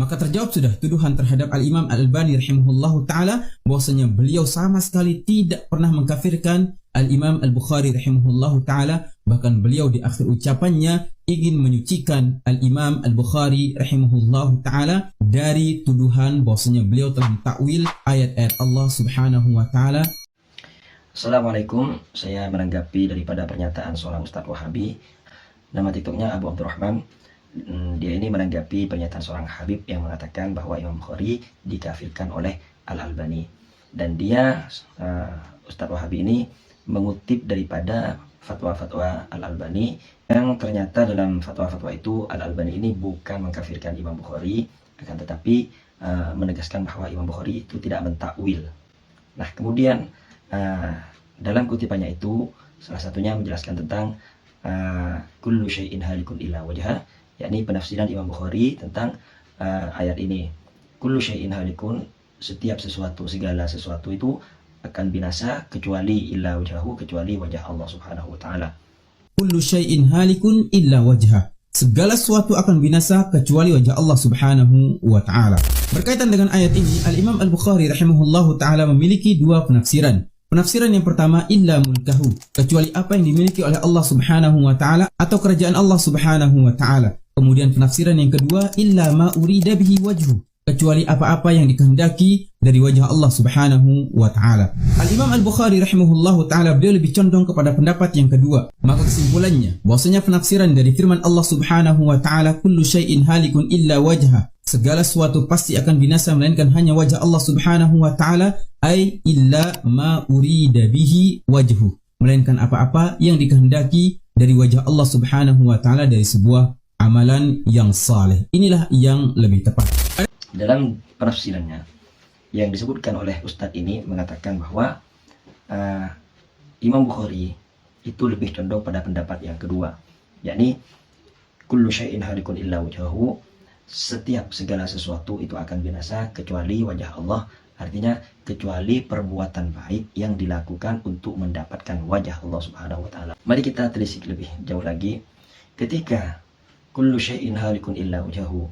Maka terjawab sudah tuduhan terhadap Al-Imam Al-Albani rahimahullahu ta'ala bahwasanya beliau sama sekali tidak pernah mengkafirkan Al-Imam Al-Bukhari rahimahullahu ta'ala. Bahkan beliau di akhir ucapannya ingin menyucikan Al-Imam Al-Bukhari rahimahullahu ta'ala dari tuduhan bahwasanya beliau telah mentakwil ayat-ayat Allah subhanahu wa ta'ala. Assalamualaikum, saya menanggapi daripada pernyataan seorang Ustadz Wahabi. Nama TikToknya Abu Abdurrahman. Dia ini menanggapi pernyataan seorang Habib yang mengatakan bahwa Imam Bukhari dikafirkan oleh Al-Albani. Dan dia, Ustadz Wahabi ini mengutip daripada fatwa-fatwa Al-Albani, yang ternyata dalam fatwa-fatwa itu Al-Albani ini bukan mengkafirkan Imam Bukhari, akan tetapi menegaskan bahwa Imam Bukhari itu tidak mentakwil. Nah, kemudian dalam kutipannya itu salah satunya menjelaskan tentang kullu syai'in halikun illa wajha, yakni penafsiran Imam Bukhari tentang ayat ini. Kullu syai'in halikun, setiap sesuatu, segala sesuatu itu akan binasa kecuali illa wajhahu, kecuali wajah Allah subhanahu wa ta'ala. Kullu syai'in halikun illa wajha, segala sesuatu akan binasa kecuali wajah Allah subhanahu wa ta'ala. Berkaitan dengan ayat ini, Al-Imam Al-Bukhari rahimahullahu ta'ala memiliki dua penafsiran. Penafsiran yang pertama, illa mulkahu, kecuali apa yang dimiliki oleh Allah subhanahu wa ta'ala atau kerajaan Allah subhanahu wa ta'ala. Kemudian penafsiran yang kedua, illa ma urida bihi wajhu, kecuali apa-apa yang dikehendaki dari wajah Allah subhanahu wa ta'ala. Al-Imam Al-Bukhari rahimahullahu ta'ala beliau lebih condong kepada pendapat yang kedua. Maka kesimpulannya, bahwasanya penafsiran dari firman Allah subhanahu wa ta'ala, kullu syai'in halikun illa wajha, segala sesuatu pasti akan binasa melainkan hanya wajah Allah subhanahu wa ta'ala, ay illa ma urida bihi wajhu, melainkan apa-apa yang dikehendaki dari wajah Allah subhanahu wa ta'ala dari sebuah amalan yang saleh. Inilah yang lebih tepat. Dalam penafsirannya yang disebutkan oleh Ustadz ini mengatakan bahwa Imam Bukhari itu lebih condong pada pendapat yang kedua, yakni kullu syai'in halikun illa wajhahu, setiap segala sesuatu itu akan binasa kecuali wajah Allah, artinya kecuali perbuatan baik yang dilakukan untuk mendapatkan wajah Allah subhanahu wa ta'ala. Mari kita telisik lebih jauh lagi. Ketika kullu syai'in halikun illa wajhahu,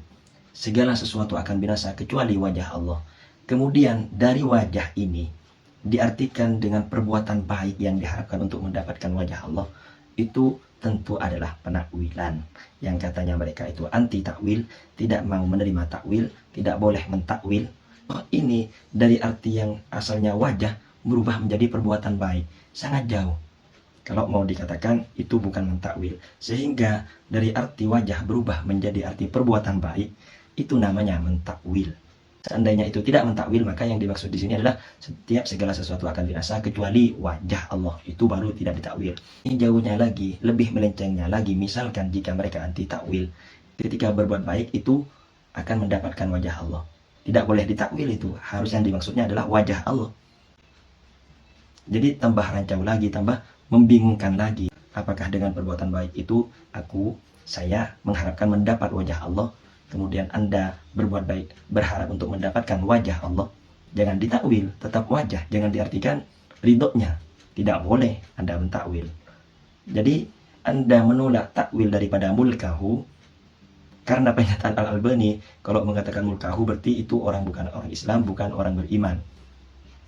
segala sesuatu akan binasa kecuali wajah Allah, kemudian dari wajah ini diartikan dengan perbuatan baik yang diharapkan untuk mendapatkan wajah Allah, itu tentu adalah penakwilan yang katanya mereka itu anti takwil, tidak mau menerima takwil, tidak boleh mentakwil. Ini dari arti yang asalnya wajah berubah menjadi perbuatan baik, sangat jauh. Kalau mau dikatakan itu bukan mentakwil, sehingga dari arti wajah berubah menjadi arti perbuatan baik, itu namanya mentakwil. Seandainya itu tidak mentakwil, maka yang dimaksud di sini adalah setiap segala sesuatu akan binasa kecuali wajah Allah, itu baru tidak ditakwil. Ini jauhnya lagi, lebih melencengnya lagi. Misalkan jika mereka anti takwil, ketika berbuat baik itu akan mendapatkan wajah Allah, tidak boleh ditakwil, itu harus yang dimaksudnya adalah wajah Allah. Jadi tambah rancau lagi, tambah membingungkan lagi. Apakah dengan perbuatan baik itu saya mengharapkan mendapat wajah Allah, kemudian Anda berbuat baik berharap untuk mendapatkan wajah Allah? Jangan ditakwil, tetap wajah, jangan diartikan ridhonya. Tidak boleh Anda mentakwil. Jadi Anda menolak takwil daripada mulkahu karena pernyataan Al-Albani, kalau mengatakan mulkahu berarti itu bukan orang Islam, bukan orang beriman.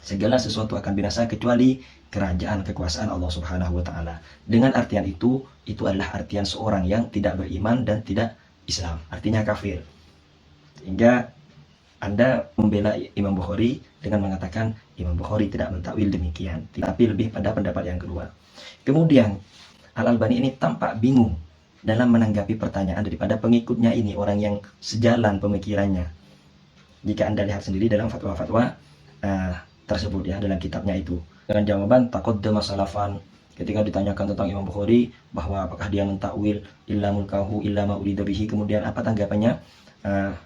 Segala sesuatu akan binasa kecuali kerajaan kekuasaan Allah subhanahu wa ta'ala. Dengan artian itu adalah artian seorang yang tidak beriman dan tidak Islam, artinya kafir. Sehingga Anda membela Imam Bukhari dengan mengatakan Imam Bukhari tidak mentakwil demikian, tapi lebih pada pendapat yang kedua. Kemudian Al-Albani ini tampak bingung dalam menanggapi pertanyaan daripada pengikutnya ini, orang yang sejalan pemikirannya. Jika Anda lihat sendiri dalam fatwa-fatwa tersebut ya, dalam kitabnya itu, dengan jawaban taqaddama salafan, ketika ditanyakan tentang Imam Bukhari bahwa apakah dia mentakwil illa mulkahu illa ma urida bihi, kemudian apa tanggapannya?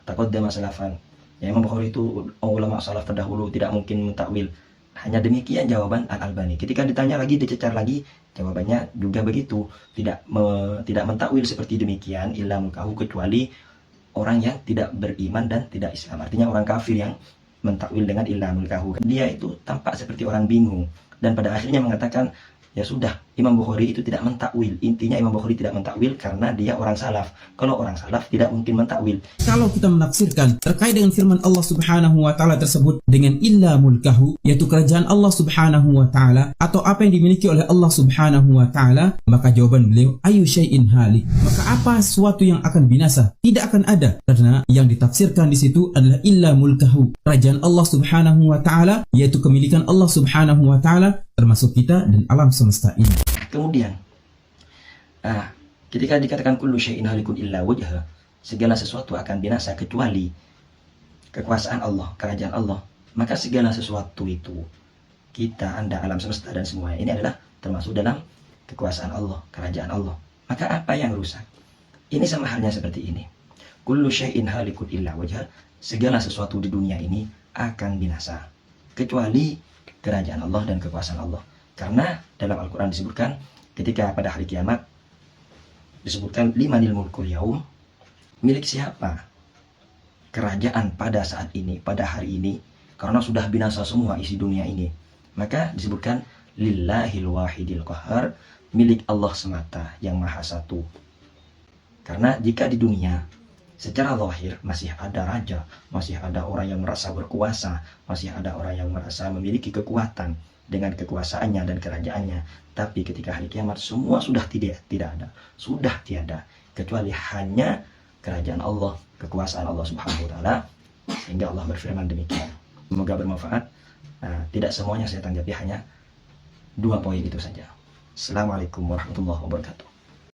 Taqaddama salafan, ya, Imam Bukhari itu ulama salaf terdahulu tidak mungkin mentakwil. Hanya demikian jawaban Al-Albani. Ketika ditanya lagi, dicecar lagi, jawabannya juga begitu, tidak mentakwil seperti demikian illa mulkahu, kecuali orang yang tidak beriman dan tidak Islam, artinya orang kafir yang mentakwil dengan illa mulkahu. Dia itu tampak seperti orang bingung dan pada akhirnya mengatakan, ya sudah, Imam Bukhari itu tidak mentakwil. Intinya Imam Bukhari tidak mentakwil karena dia orang salaf. Kalau orang salaf tidak mungkin mentakwil. Kalau kita menafsirkan terkait dengan firman Allah Subhanahu wa taala tersebut dengan illa mulkahu, yaitu kerajaan Allah Subhanahu wa taala atau apa yang dimiliki oleh Allah Subhanahu wa taala, maka jawaban beliau ayu syai'in halik. Maka apa sesuatu yang akan binasa? Tidak akan ada, karena yang ditafsirkan di situ adalah illa mulkahu, kerajaan Allah Subhanahu wa taala, yaitu kemilikan Allah Subhanahu wa taala termasuk kita dan alam semesta ini. Kemudian ketika dikatakan kullu syai'in halikun illa wajha, segala sesuatu akan binasa kecuali kekuasaan Allah, kerajaan Allah, maka segala sesuatu itu, kita, Anda, alam semesta dan semuanya ini adalah termasuk dalam kekuasaan Allah, kerajaan Allah. Maka apa yang rusak? Ini sama halnya seperti ini. Kullu syai'in halikun illa wajha, segala sesuatu di dunia ini akan binasa kecuali kerajaan Allah dan kekuasaan Allah. Karena dalam Al-Quran disebutkan ketika pada hari kiamat disebutkan limanil mulkul yaum, milik siapa kerajaan pada saat ini, pada hari ini, karena sudah binasa semua isi dunia ini. Maka disebutkan lillahil wahidil qahar, milik Allah semata yang maha satu. Karena jika di dunia secara zahir masih ada raja, masih ada orang yang merasa berkuasa, masih ada orang yang merasa memiliki kekuatan dengan kekuasaannya dan kerajaannya, tapi ketika hari kiamat semua sudah tidak ada, sudah tiada, kecuali hanya kerajaan Allah, kekuasaan Allah Subhanahu wa taala. Sehingga Allah berfirman demikian. Semoga bermanfaat. Tidak semuanya saya tanggapi, hanya 2 poin itu saja. Assalamualaikum warahmatullahi wabarakatuh.